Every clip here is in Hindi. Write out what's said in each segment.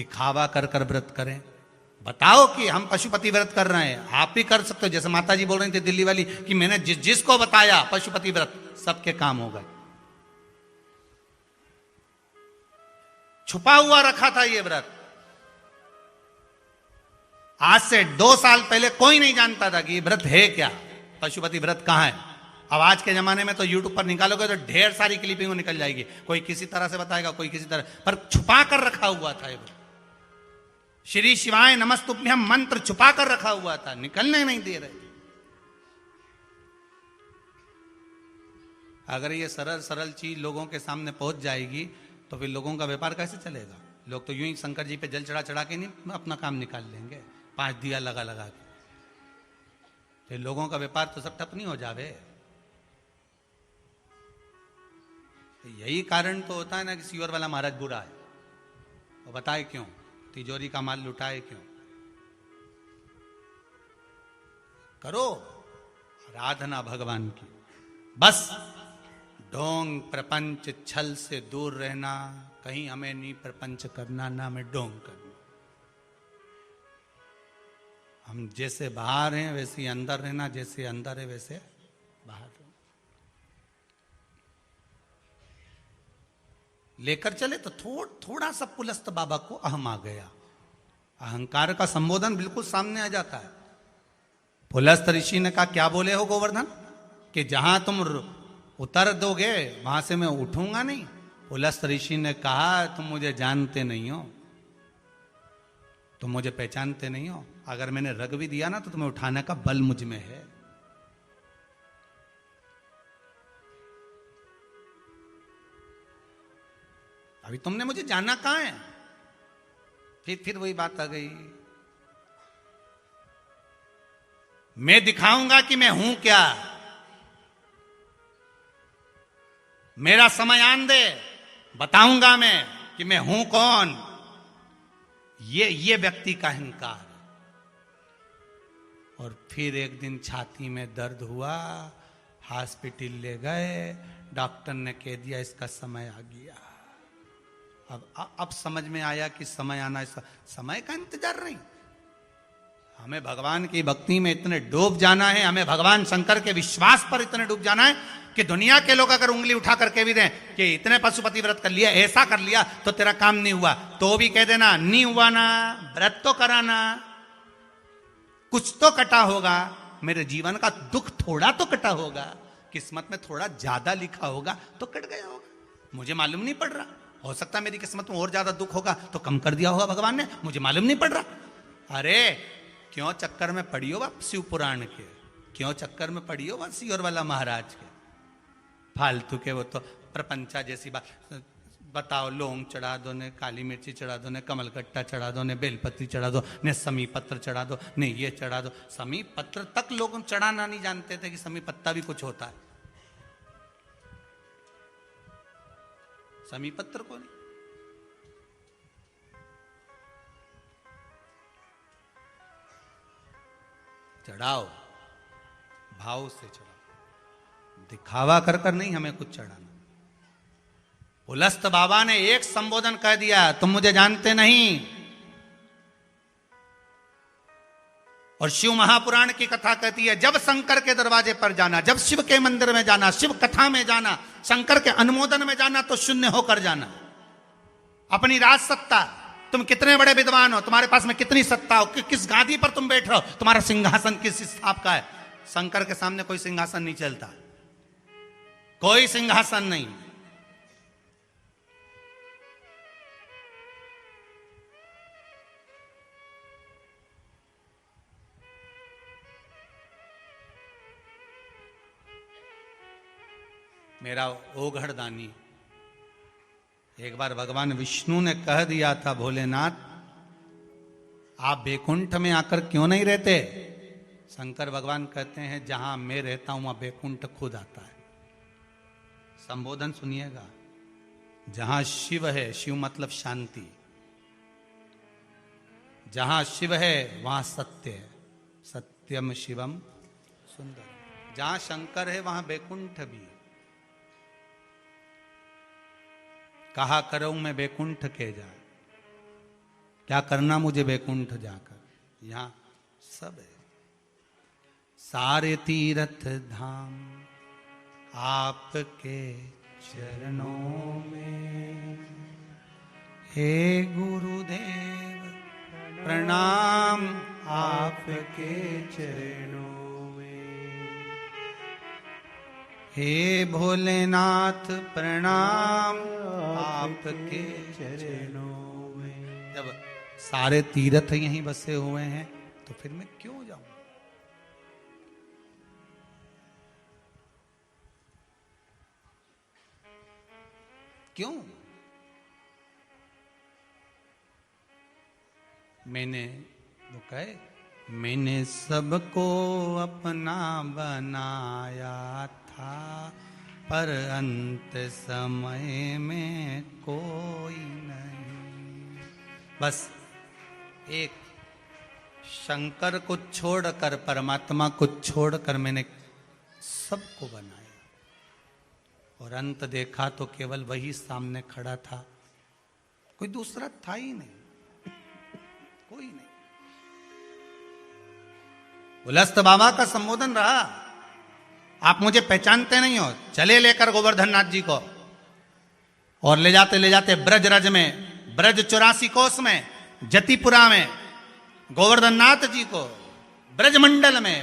दिखावा कर कर व्रत करें? बताओ कि हम पशुपति व्रत कर रहे हैं, आप भी कर सकते हो। जैसे माता जी बोल रही थी दिल्ली वाली कि मैंने जिसको बताया पशुपति व्रत, सबके काम हो गए। छुपा हुआ रखा था ये व्रत। आज से 2 साल पहले कोई नहीं जानता था कि ये व्रत है क्या, पशुपति व्रत कहां है। अब आज के जमाने में तो यूट्यूब पर निकालोगे तो ढेर सारी क्लिपिंग निकल जाएगी, कोई किसी तरह से बताएगा, कोई किसी तरह, पर छुपा कर रखा हुआ था ये व्रत। श्री शिवाय नमस्तुभ्यम मंत्र छुपा कर रखा हुआ था, निकलने नहीं दे रहे। अगर ये सरल सरल चीज लोगों के सामने पहुंच जाएगी तो फिर लोगों का व्यापार कैसे चलेगा? लोग तो यूं ही शंकर जी पे जल चढ़ा चढ़ा के नहीं अपना काम निकाल लेंगे, 5 दिया लगा लगा के। फिर लोगों का व्यापार तो सब ठप नहीं हो जावे। यही कारण तो होता है ना कि सीवर वाला महाराज बुरा है। वो बताए क्यों? तिजोरी का माल लुटाए क्यों? करो आराधना भगवान की, बस ढोंग प्रपंच छल से दूर रहना। कहीं हमें नहीं प्रपंच करना, ना हमें ढोंग करना। हम जैसे बाहर हैं वैसे ही अंदर रहना, जैसे अंदर है वैसे बाहर रहना। लेकर चले तो थोड़ा सा पुलस्त बाबा को अहम आ गया। अहंकार का संबोधन बिल्कुल सामने आ जाता है। पुलस्त ऋषि ने कहा, क्या बोले हो गोवर्धन, कि जहां तुम उतर दोगे वहां से मैं उठूंगा नहीं। पुलस्त ऋषि ने कहा, तुम मुझे जानते नहीं हो, तुम मुझे पहचानते नहीं हो। अगर मैंने रग भी दिया ना तो तुम्हें उठाने का बल मुझ में है। अभी तुमने मुझे जाना कहां है? फिर वही बात आ गई, मैं दिखाऊंगा कि मैं हूं क्या। मेरा समय आन दे, बताऊंगा मैं कि मैं हूं कौन। ये व्यक्ति का अहंकार है। और फिर एक दिन छाती में दर्द हुआ, हॉस्पिटल ले गए, डॉक्टर ने कह दिया इसका समय आ गया। अब समझ में आया कि समय आना, इसका समय का इंतजार नहीं। हमें भगवान की भक्ति में इतने डूब जाना है, हमें भगवान शंकर के विश्वास पर इतने डूब जाना है कि दुनिया के लोग अगर उंगली उठा करके भी दें कि इतने पशुपति व्रत कर लिया, ऐसा कर लिया तो तेरा काम नहीं हुआ, तो भी कह देना नहीं हुआ ना, व्रत तो कराना, कुछ तो कटा होगा, मेरे जीवन का दुख थोड़ा तो कटा होगा, किस्मत में थोड़ा ज्यादा लिखा होगा तो कट गया होगा, मुझे मालूम नहीं पड़ रहा। हो सकता है मेरी किस्मत में और ज्यादा दुख होगा तो कम कर दिया होगा भगवान ने, मुझे मालूम नहीं पड़ रहा। अरे क्यों चक्कर में पड़ी हो आप शिव पुराण के, क्यों चक्कर में पड़ी हो वह सीवर वाला महाराज के फालतू के। वो तो प्रपंचा जैसी बात। बताओ, लौंग चढ़ा दो ने, काली मिर्ची चढ़ा दो ने, कमलकट्टा चढ़ा दो ने, बेलपत्ती चढ़ा दो ने, समी पत्र चढ़ा दो ने, ये चढ़ा दो। समी पत्र तक लोग चढ़ाना नहीं जानते थे कि समी पत्ता भी कुछ होता है। समी पत्र को नहीं। चढ़ाओ, भाव से चढ़ाओ, दिखावा कर कर नहीं हमें कुछ चढ़ाना। पुलस्त बाबा ने एक संबोधन कह दिया, तुम मुझे जानते नहीं। और शिव महापुराण की कथा कहती है, जब शंकर के दरवाजे पर जाना, जब शिव के मंदिर में जाना, शिव कथा में जाना, शंकर के अनुमोदन में जाना तो शून्य होकर जाना। अपनी राज सत्ता, तुम कितने बड़े विद्वान हो, तुम्हारे पास में कितनी सत्ता हो, किस गादी पर तुम बैठ रहे हो, तुम्हारा सिंहासन किस स्थाप का है। शंकर के सामने कोई सिंहासन नहीं चलता, कोई सिंहासन नहीं। मेरा ओघड़ दानी, एक बार भगवान विष्णु ने कह दिया था, भोलेनाथ आप वैकुंठ में आकर क्यों नहीं रहते। शंकर भगवान कहते हैं, जहां मैं रहता हूं वहां वैकुंठ खुद आता है। संबोधन सुनिएगा, जहां शिव है, शिव मतलब शांति, जहां शिव है वहां सत्य है, सत्यम शिवम सुंदर। जहां शंकर है वहां वैकुंठ भी। कहा करूं मैं वैकुंठ के जाए, क्या करना मुझे वैकुंठ जाकर, यहां सब है। सारे तीर्थ धाम आपके चरणों में, हे गुरुदेव प्रणाम आपके चरणों में, हे भोलेनाथ प्रणाम आपके चरणों में। जब सारे तीर्थ यहीं बसे हुए हैं तो फिर मैं क्यों जाऊं? क्यों? मैंने वो कहे, मैंने सबको अपना बनाया था, पर अंत समय में कोई नहीं। बस एक शंकर को छोड़कर, परमात्मा को छोड़कर मैंने सबको बनाया, और अंत देखा तो केवल वही सामने खड़ा था, कोई दूसरा था ही नहीं, कोई नहीं। उलस्त बाबा का संबोधन रहा, आप मुझे पहचानते नहीं हो, चले लेकर गोवर्धन नाथ जी को, और ले जाते ब्रज में, ब्रज 84 कोस में, जतिपुरा में गोवर्धन नाथ जी को, ब्रज मंडल में,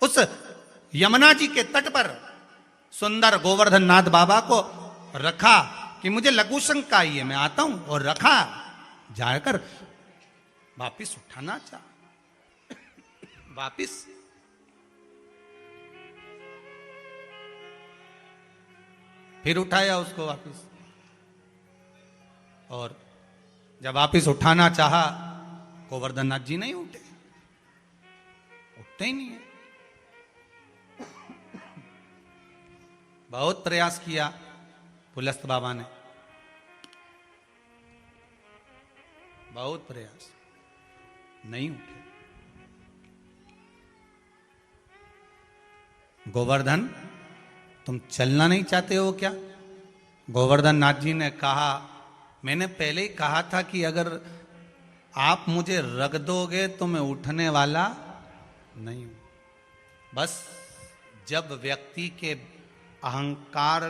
उस यमुना जी के तट पर सुंदर गोवर्धन नाथ बाबा को रखा कि मुझे लघु शंका आई है, मैं आता हूं, और रखा। जाकर वापिस उठाना चाह, वापिस फिर उठाया उसको वापिस, और जब वापिस उठाना चाहा, गोवर्धन नाथ जी नहीं उठे, उठते ही नहीं है। बहुत प्रयास किया पुलस्त बाबा ने, बहुत प्रयास, नहीं उठे। गोवर्धन, तुम चलना नहीं चाहते हो क्या? गोवर्धन नाथ जी ने कहा, मैंने पहले ही कहा था कि अगर आप मुझे रख दोगे तो मैं उठने वाला नहीं हूं। बस जब व्यक्ति के अहंकार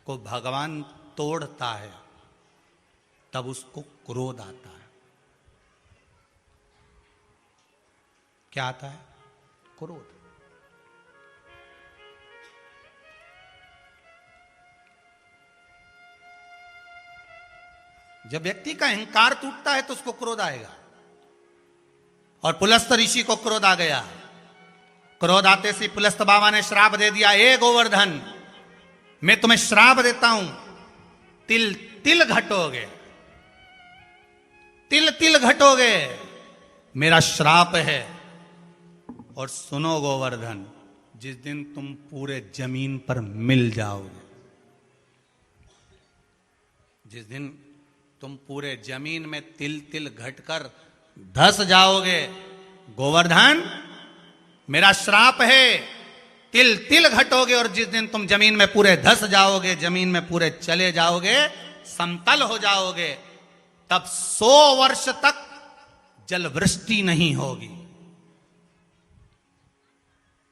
को भगवान तोड़ता है तब उसको क्रोध आता है। क्या आता है? क्रोध। जब व्यक्ति का अहंकार टूटता है तो उसको क्रोध आएगा, और पुलस्त ऋषि को क्रोध आ गया। क्रोध आते से पुलस्त बाबा ने श्राप दे दिया, हे गोवर्धन, मैं तुम्हें श्राप देता हूं, तिल तिल घटोगे, तिल तिल घटोगे, मेरा श्राप है। और सुनो गोवर्धन, जिस दिन तुम पूरे जमीन पर मिल जाओगे, जिस दिन तुम पूरे जमीन में तिल तिल घटकर धस जाओगे, गोवर्धन मेरा श्राप है, तिल तिल घटोगे, और जिस दिन तुम जमीन में पूरे धस जाओगे, जमीन में पूरे चले जाओगे, समतल हो जाओगे, तब 100 वर्ष तक जल वृष्टि नहीं होगी।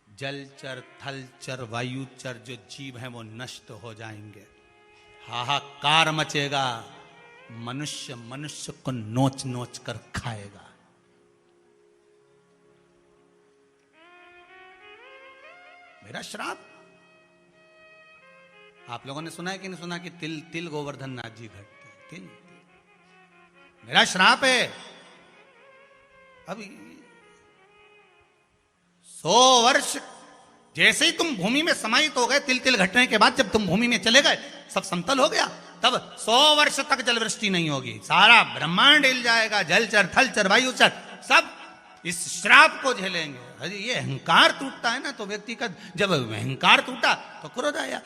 जलचर, थलचर, वायुचर जो जीव हैं वो नष्ट हो जाएंगे, हाहाकार मचेगा, मनुष्य मनुष्य को नोच नोच कर खाएगा। मेरा श्राप। आप लोगों ने सुना है कि नहीं सुना कि तिल तिल गोवर्धन नाथ जी घटते, तिल तिल। मेरा श्राप है। अभी 100 वर्ष जैसे ही तुम भूमि में समाहित हो गए, तिल तिल घटने के बाद जब तुम भूमि में चले गए, सब समतल हो गया, तब 100 वर्ष तक जलवृष्टि नहीं होगी, सारा ब्रह्मांड हिल जाएगा, जलचर थलचर वायुचर सब इस श्राप को झेलेंगे। अरे ये अहंकार टूटता है ना, तो व्यक्ति का जब अहंकार टूटा तो क्रोध आया।